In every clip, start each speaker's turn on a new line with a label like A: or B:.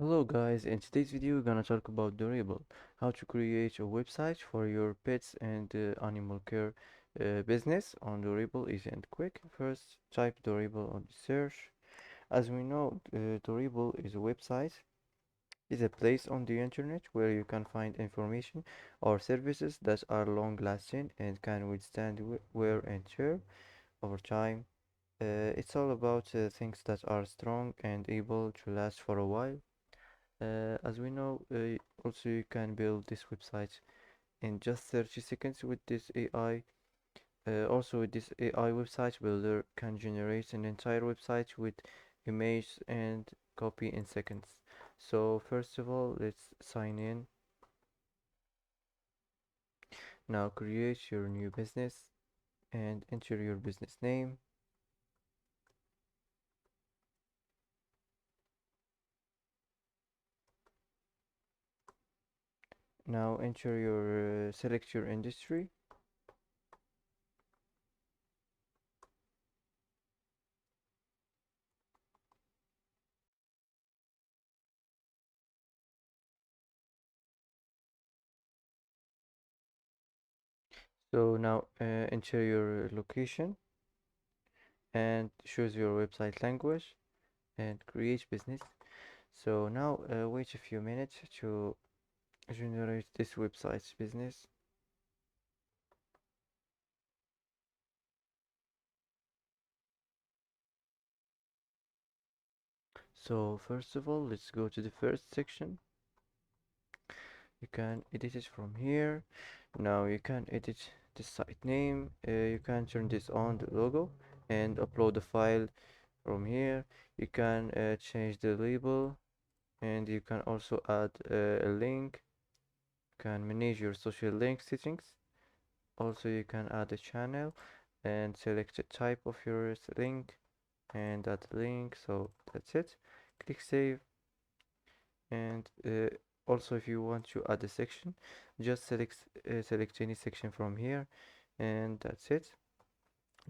A: Hello guys, in today's video we're gonna talk about Dorible, how to create a website for your pets and animal care business on Dorible, easy and quick. First, type Dorible on the search. As we know, Dorible is a website, is a place on the internet where you can find information or services that are long lasting and can withstand wear and tear over time. It's all about things that are strong and able to last for a while. As we know, also you can build this website in just 30 seconds with this AI. Also, with this AI website builder can generate an entire website with image and copy in seconds. So first of all, let's sign in. Now create your new business and enter your business name. Now enter your select your industry. So now enter your location and choose your website language and create business. So now wait a few minutes to generate this website's business. So first of all, let's go to the first section. You can edit it from here. Now you can edit the site name. You can turn this on the logo and upload the file from here. You can change the label and you can also add a link. You can manage your social link settings. Also, you can add a channel and select the type of your link and add a link. So that's it. Click save. And also, if you want to add a section, just select any section from here, and that's it.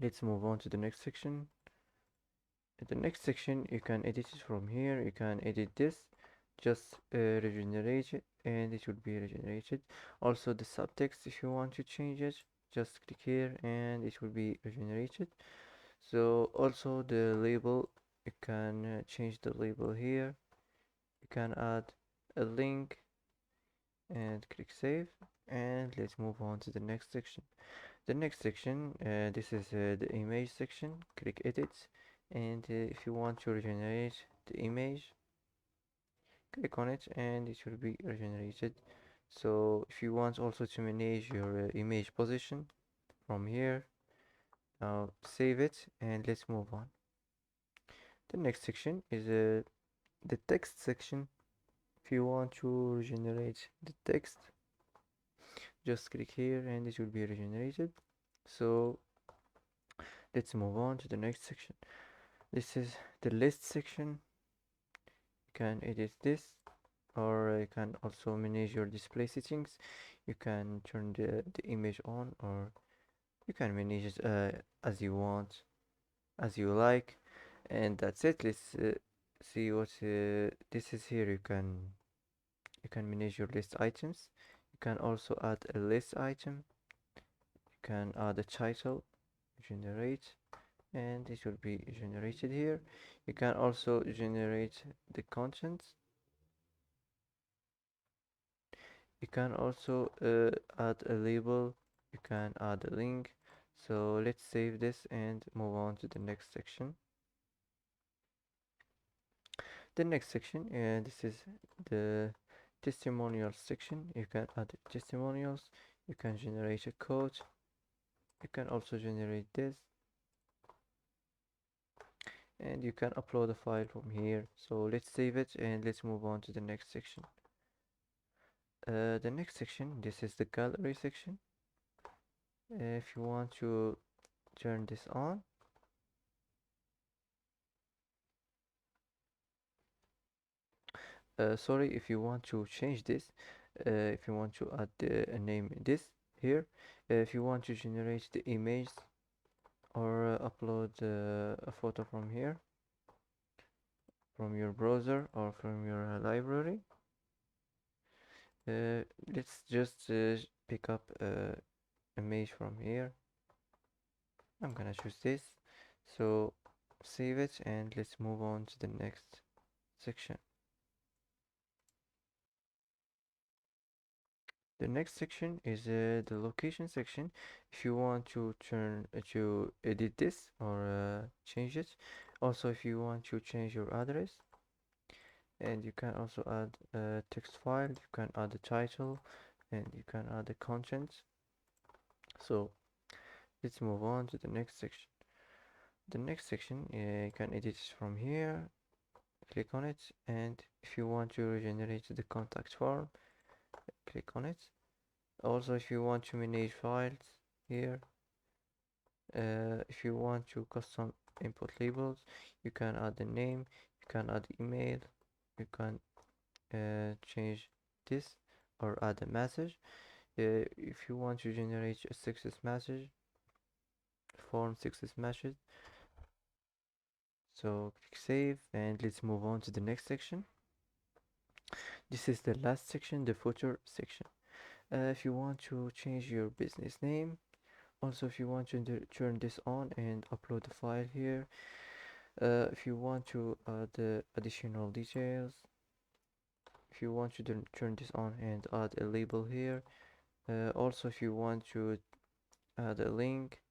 A: Let's move on to the next section. In the next section, you can edit it from here. You can edit this, just regenerate it, and it will be regenerated. Also, the subtext, if you want to change it, just click here, and it will be regenerated. So also the label, you can change the label here. You can add a link and click save, and let's move on to the next section. The next section, this is the image section. Click edit, and if you want to regenerate the image, click on it and it will be regenerated. So if you want also to manage your image position from here, now save it and let's move on. The next section is the text section. If you want to regenerate the text, just click here and it will be regenerated. So let's move on to the next section. This is the list section. You can edit this, or you can also manage your display settings. You can turn the image on, or you can manage it as you want, as you like. And that's it. Let's see what this is here. You can manage your list items. You can also add a list item. You can add a title, generate, and it will be generated here. You can also generate the contents. You can also add a label. You can add a link. So let's save this and move on to the next section. The next section, this is the testimonials section. You can add testimonials. You can generate a code. You can also generate this, and you can upload a file from here. So let's save it and let's move on to the next section. The next section, this is the gallery section. If you want to turn this on, sorry, if you want to change this, if you want to add a name this here, if you want to generate the image or upload a photo from here, from your browser or from your library. Let's just pick up image from here. I'm gonna choose this. So save it and let's move on to the next section. The next section is the location section. If you want to to edit this or change it, also if you want to change your address, and you can also add a text file, you can add the title, and you can add the content. So let's move on to the next section. The next section, you can edit from here, click on it, and if you want to regenerate the contact form, click on it. Also, if you want to manage files here, if you want to custom input labels, you can add the name, you can add email, you can change this or add a message. If you want to generate a success message, form success message. So click save and let's move on to the next section. This is the last section, the footer section. If you want to change your business name, also if you want to turn this on and upload the file here, if you want to add additional details, if you want to turn this on and add a label here, also if you want to add a link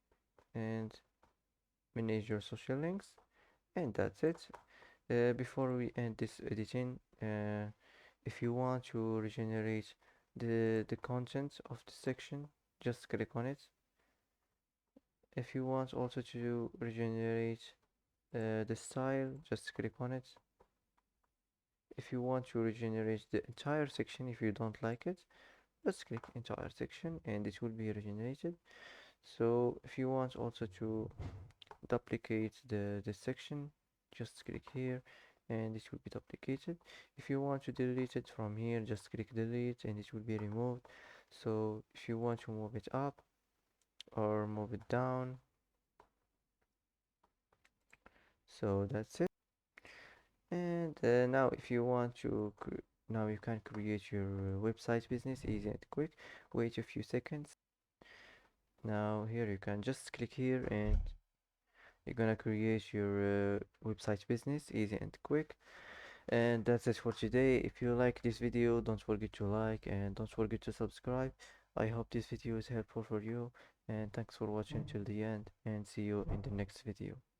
A: and manage your social links, and that's it. Before we end this editing, if you want to regenerate the content of the section, just click on it. If you want also to regenerate the style, just click on it. If you want to regenerate the entire section, if you don't like it, just click entire section and it will be regenerated. So if you want also to duplicate the section, just click here and it will be duplicated. If you want to delete it from here, just click delete and it will be removed. So if you want to move it up or move it down, so that's it. And now if you want to now you can create your website business easy and quick. Wait a few seconds. Now here you can just click here and you're gonna create your website business easy and quick. And that's it for today. If you like this video, don't forget to like and don't forget to subscribe. I hope this video is helpful for you, and thanks for watching till the end, and see you in the next video.